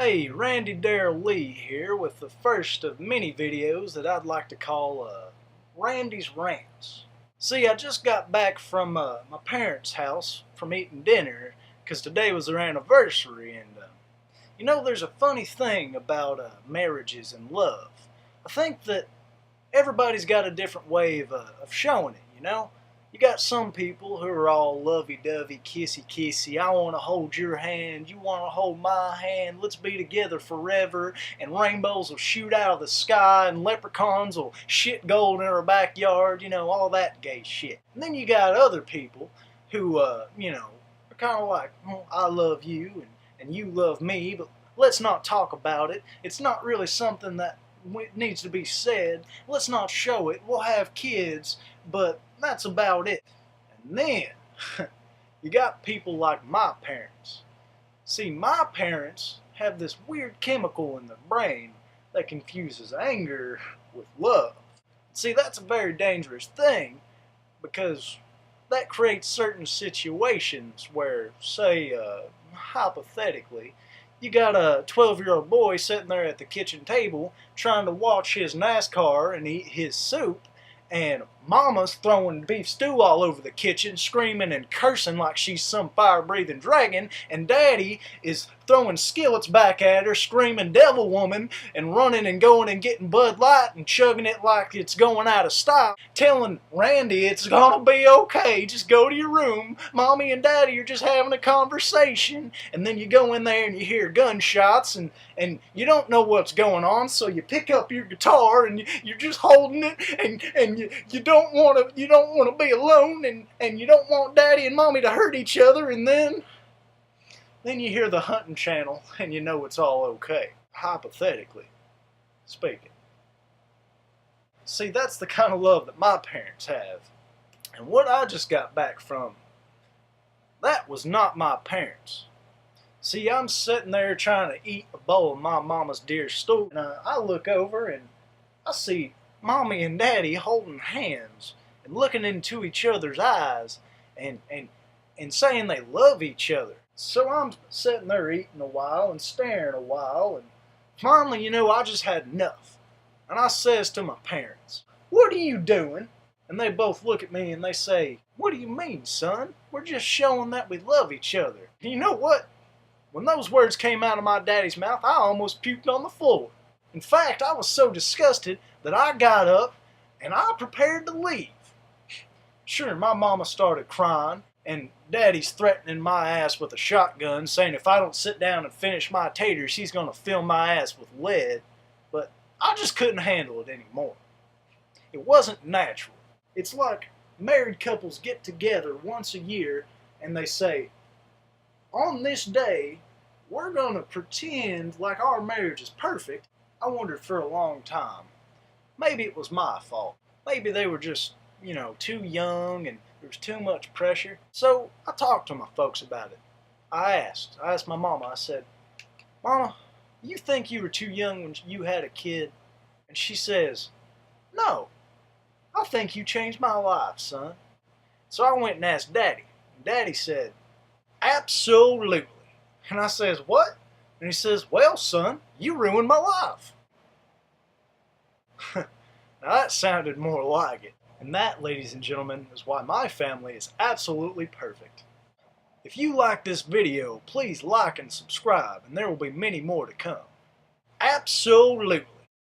Hey, Randy Darrell Lee here with the first of many videos that I'd like to call Randy's Rants. See, I just got back from my parents' house from eating dinner because today was their anniversary, and you know, there's a funny thing about marriages and love. I think that everybody's got a different way of showing it, you know? You got some people who are all lovey-dovey, kissy-kissy. I want to hold your hand. You want to hold my hand. Let's be together forever. And rainbows will shoot out of the sky. And leprechauns will shit gold in our backyard. You know, all that gay shit. And then you got other people who, you know, are kind of like, well, I love you and you love me. But let's not talk about it. It's not really something that needs to be said. Let's not show it. We'll have kids, but that's about it. And then you got people like my parents. See, my parents have this weird chemical in their brain that confuses anger with love. See, that's a very dangerous thing because that creates certain situations where, say, hypothetically, you got a 12-year-old boy sitting there at the kitchen table trying to watch his NASCAR and eat his soup, and mama's throwing beef stew all over the kitchen, screaming and cursing like she's some fire-breathing dragon, and daddy is throwing skillets back at her, screaming devil woman, and running and going and getting Bud Light and chugging it like it's going out of style, telling Randy it's gonna be okay, just go to your room, mommy and daddy are just having a conversation. And then you go in there and you hear gunshots, and you don't know what's going on, so you pick up your guitar and you're just holding it, and you don't want to be alone, and you don't want daddy and mommy to hurt each other, and then you hear the hunting channel and you know it's all okay, hypothetically speaking. See, that's the kind of love that my parents have. And what I just got back from, that was not my parents. See, I'm sitting there trying to eat a bowl of my mama's dear stew, and I look over and I see mommy and daddy holding hands and looking into each other's eyes and saying they love each other. So I'm sitting there eating a while and staring a while, and finally, you know, I just had enough. And I says to my parents, "What are you doing?" And they both look at me and they say, "What do you mean, son? We're just showing that we love each other." And you know what? When those words came out of my daddy's mouth, I almost puked on the floor. In fact, I was so disgusted that I got up and I prepared to leave. Sure, my mama started crying, and daddy's threatening my ass with a shotgun, saying if I don't sit down and finish my taters, he's going to fill my ass with lead. But I just couldn't handle it anymore. It wasn't natural. It's like married couples get together once a year and they say, on this day, we're going to pretend like our marriage is perfect. I wondered for a long time. Maybe it was my fault. Maybe they were just, you know, too young and there was too much pressure. So I talked to my folks about it. I asked my mama, I said, "Mama, you think you were too young when you had a kid?" And she says, "No, I think you changed my life, son." So I went and asked daddy. And daddy said, "Absolutely." And I says, "What?" And he says, "Well, son, you ruined my life." Now that sounded more like it. And that, ladies and gentlemen, is why my family is absolutely perfect. If you like this video, please like and subscribe, and there will be many more to come. Absolutely.